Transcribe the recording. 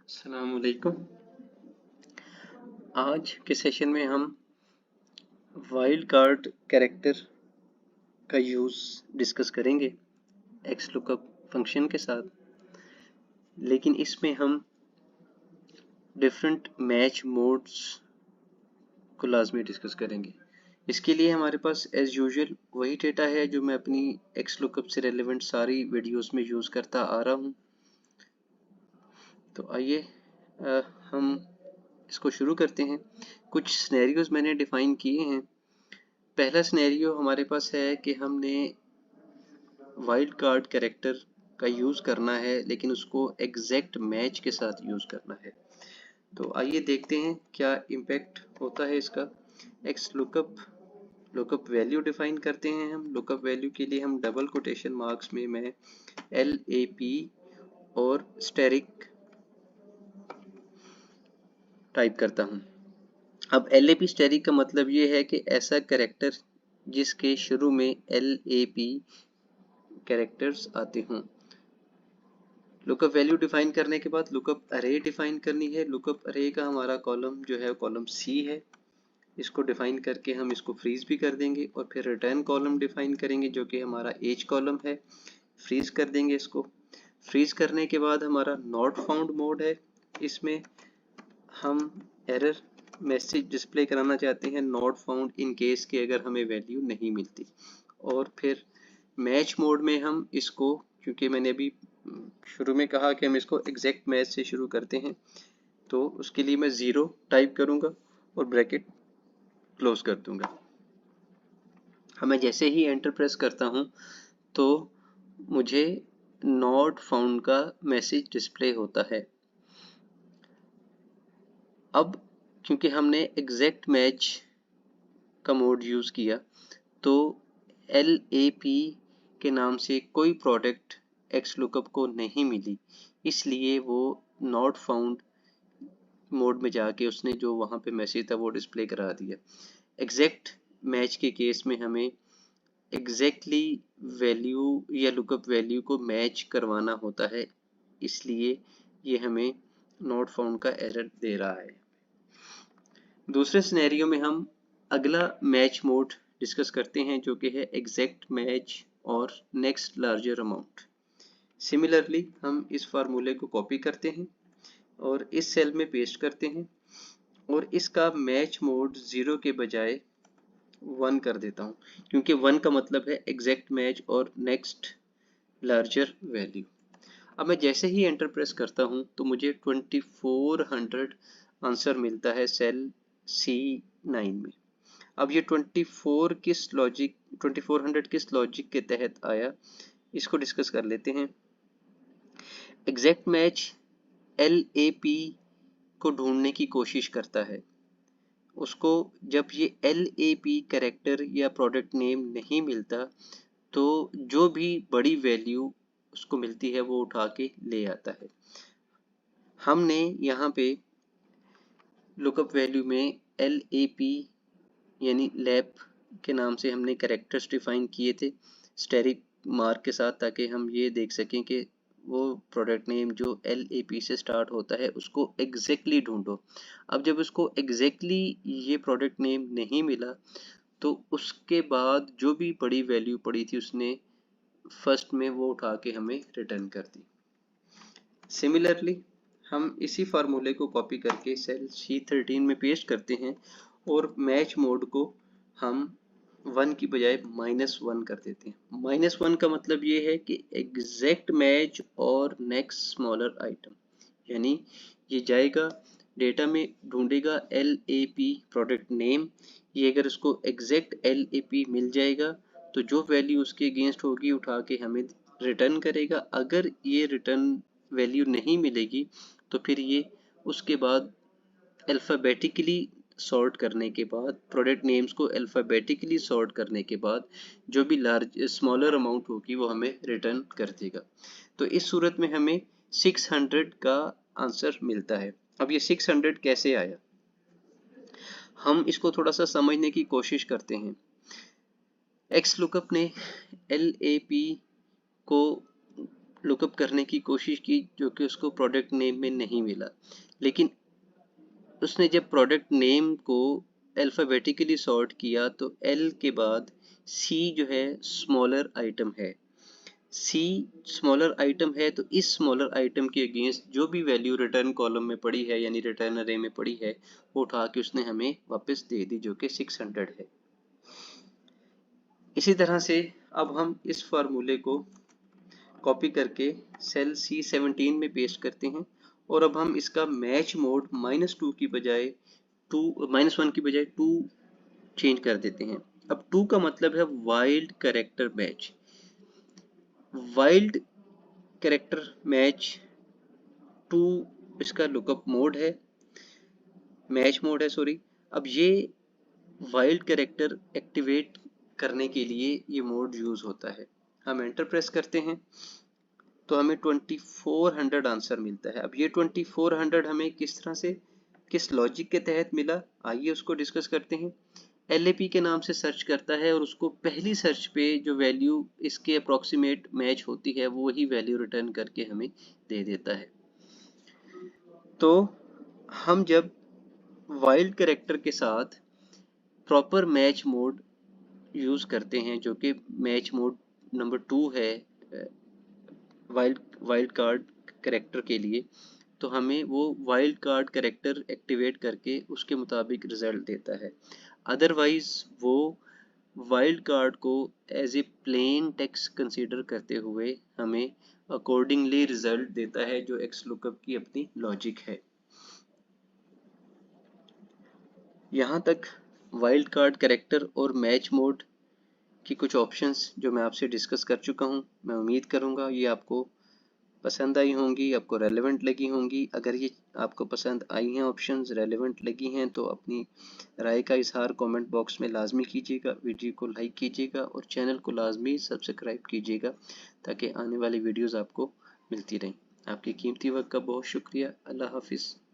अस्सलाम वालेकुम। आज के सेशन में हम वाइल्ड कार्ड कैरेक्टर का यूज़ डिस्कस करेंगे एक्स लुकअप फंक्शन के साथ, लेकिन इसमें हम डिफरेंट मैच मोड्स को लाजमी डिस्कस करेंगे। इसके लिए हमारे पास एज यूजुअल वही डेटा है जो मैं अपनी एक्स लुकअप से रेलेवेंट सारी वीडियोस में यूज़ करता आ रहा हूँ। तो आइए हम इसको शुरू करते हैं। कुछ सिनेरियोज मैंने डिफाइन किए हैं। पहला सिनेरियो हमारे पास है कि हमने वाइल्ड कार्ड कैरेक्टर का यूज़ करना है, लेकिन उसको एग्जैक्ट मैच के साथ यूज़ करना है। तो आइए देखते हैं क्या इम्पैक्ट होता है इसका। एक्स लुकअप वैल्यू डिफाइन करते हैं हम। लुकअप वैल्यू के लिए हम डबल कोटेशन मार्क्स में मैं LAP और स्टेरिक टाइप करता हूँ। अब LAP स्टेरिक का मतलब ये है कि ऐसा कैरेक्टर जिसके शुरू में LAP कैरेक्टर्स आते हों। लुकअप वैल्यू डिफाइन करने के बाद लुकअप अरे डिफाइन करनी है। लुकअप अरे का हमारा कॉलम जो है कॉलम C है। इसको डिफाइन करके हम इसको फ्रीज भी कर देंगे और फिर रिटर्न कॉलम डिफाइन करेंगे जो कि हमारा एज कॉलम है। फ्रीज कर देंगे इसको। फ्रीज करने के बाद हमारा नॉट फाउंड मोड है। इसमें हम एरर मैसेज डिस्प्ले कराना चाहते हैं नॉट फाउंड इन केस के अगर हमें वैल्यू नहीं मिलती। और फिर मैच मोड में हम इसको, क्योंकि मैंने अभी शुरू में कहा कि हम इसको एग्जैक्ट मैच से शुरू करते हैं, तो उसके लिए मैं 0 टाइप करूंगा और ब्रैकेट क्लोज कर दूंगा। मैं जैसे ही एंटर प्रेस करता हूं तो मुझे नॉट फाउंड का मैसेज डिस्प्ले होता है। अब क्योंकि हमने एग्जैक्ट मैच का मोड यूज़ किया तो LAP के नाम से कोई प्रोडक्ट एक्स लुकअप को नहीं मिली, इसलिए वो नॉट फाउंड मोड में जाके उसने जो वहाँ पे मैसेज था वो डिस्प्ले करा दिया। एग्जैक्ट मैच के केस में हमें एग्जैक्टली वैल्यू या लुकअप वैल्यू को मैच करवाना होता है, इसलिए ये हमें नॉट फाउंड का एरर दे रहा है। दूसरे सिनेरियो में हम अगला मैच मोड डिस्कस करते हैं जो कि है एग्जैक्ट मैच और नेक्स्ट लार्जर अमाउंट। सिमिलरली हम इस फार्मूले को कॉपी करते हैं और इस सेल में पेस्ट करते हैं और इसका मैच मोड 0 के बजाय 1 कर देता हूँ, क्योंकि 1 का मतलब है एग्जैक्ट मैच और नेक्स्ट लार्जर वैल्यू। अब मैं जैसे ही एंटर प्रेस करता हूँ तो मुझे 2400 आंसर मिलता है सेल C9 में। अब ये 2400 किस लॉजिक के तहत आया, इसको डिस्कस कर लेते हैं। एग्जैक्ट मैच LAP को ढूंढने की कोशिश करता है। उसको जब ये LAP कैरेक्टर या प्रोडक्ट नेम नहीं मिलता तो जो भी बड़ी वैल्यू उसको मिलती है वो उठा के ले आता है। हमने यहाँ पे लुकअप वैल्यू में LAP यानी लैप के नाम से हमने कैरेक्टर्स डिफाइन किए थे स्टेरिक मार्क के साथ, ताकि हम ये देख सकें कि वो प्रोडक्ट नेम जो LAP से स्टार्ट होता है उसको एग्जैक्टली ढूंढो। अब जब उसको एग्जैक्टली ये प्रोडक्ट नेम नहीं मिला तो उसके बाद जो भी बड़ी वैल्यू पड़ी थी उसने फर्स्ट में वो उठा के हमें रिटर्न कर दी। सिमिलरली हम इसी फार्मूले को कॉपी करके सेल C13 में पेस्ट करते हैं और मैच मोड को हम 1 की बजाय -1 कर देते हैं। -1 का मतलब ये है कि एग्जैक्ट मैच और नेक्स्ट स्मॉलर आइटम, यानी ये जाएगा डेटा में ढूंढेगा LAP प्रोडक्ट नेम। ये अगर उसको एग्जैक्ट LAP मिल जाएगा तो जो वैल्यू उसके अगेंस्ट होगी उठा के हमें रिटर्न करेगा। अगर ये रिटर्न वैल्यू नहीं मिलेगी तो फिर ये उसके बाद अल्फ़ाबेटिकली सॉर्ट करने के बाद, प्रोडक्ट नेम्स को अल्फ़ाबेटिकली सॉर्ट करने के बाद जो भी स्मॉलर अमाउंट होगी वो हमें रिटर्न कर देगा। तो इस सूरत में हमें 600 का आंसर मिलता है। अब ये 600 कैसे आया, हम इसको थोड़ा सा समझने की कोशिश करते हैं। एक्स लुकअप ने LAP को लुकअप करने की कोशिश की जो कि उसको प्रोडक्ट नेम में नहीं मिला, लेकिन उसने जब प्रोडक्ट नेम को अल्फ़ाबेटिकली सॉर्ट किया तो एल के बाद सी जो है स्मॉलर आइटम है, सी स्मॉलर आइटम है, तो इस स्मॉलर आइटम के अगेंस्ट जो भी वैल्यू रिटर्न कॉलम में पड़ी है यानी रिटर्न अरे में पड़ी है वो उठा के उसने हमें वापस दे दी जो कि 600 है। इसी तरह से अब हम इस फार्मूले को कॉपी करके सेल C17 में पेस्ट करते हैं और अब हम इसका मैच मोड -2 की बजाय -1 की बजाय 2 चेंज कर देते हैं। अब 2 का मतलब है wild character match. Wild character match 2 इसका लुकअप मोड है, मैच मोड है सॉरी। अब ये वाइल्ड कैरेक्टर एक्टिवेट करने के लिए ये मोड यूज होता है। हम एंटर प्रेस करते हैं तो हमें 2400 आंसर मिलता है। अब ये 2400 हमें किस तरह से, किस लॉजिक के तहत मिला, आइए उसको डिस्कस करते हैं। LAP के नाम से सर्च करता है और उसको पहली सर्च पे जो वैल्यू इसके अप्रॉक्सीमेट मैच होती है वो वही वैल्यू रिटर्न करके हमें दे देता है। तो हम जब वाइल्ड कैरेक्टर के साथ प्रॉपर मैच मोड यूज करते हैं जो कि मैच मोड नंबर 2 है वाइल्ड कार्ड कैरेक्टर के लिए, तो हमें वो वाइल्ड कार्ड कैरेक्टर एक्टिवेट करके उसके मुताबिक रिजल्ट देता है। अदरवाइज वो वाइल्ड कार्ड को as a plain text consider करते हुए हमें अकॉर्डिंगली रिजल्ट देता है जो XLOOKUP की अपनी लॉजिक है। यहाँ तक वाइल्ड कार्ड कैरेक्टर और मैच मोड की कुछ ऑप्शंस जो मैं आपसे डिस्कस कर चुका हूँ। मैं उम्मीद करूँगा ये आपको पसंद आई होंगी, आपको रेलेवेंट लगी होंगी। अगर ये आपको पसंद आई हैं ऑप्शंस, रेलेवेंट लगी हैं, तो अपनी राय का इजहार कमेंट बॉक्स में लाजमी कीजिएगा, वीडियो को लाइक कीजिएगा और चैनल को लाजमी सब्सक्राइब कीजिएगा ताकि आने वाली वीडियोस आपको मिलती रहें। आपके कीमती वक्त का बहुत शुक्रिया। अल्लाह हाफिज़।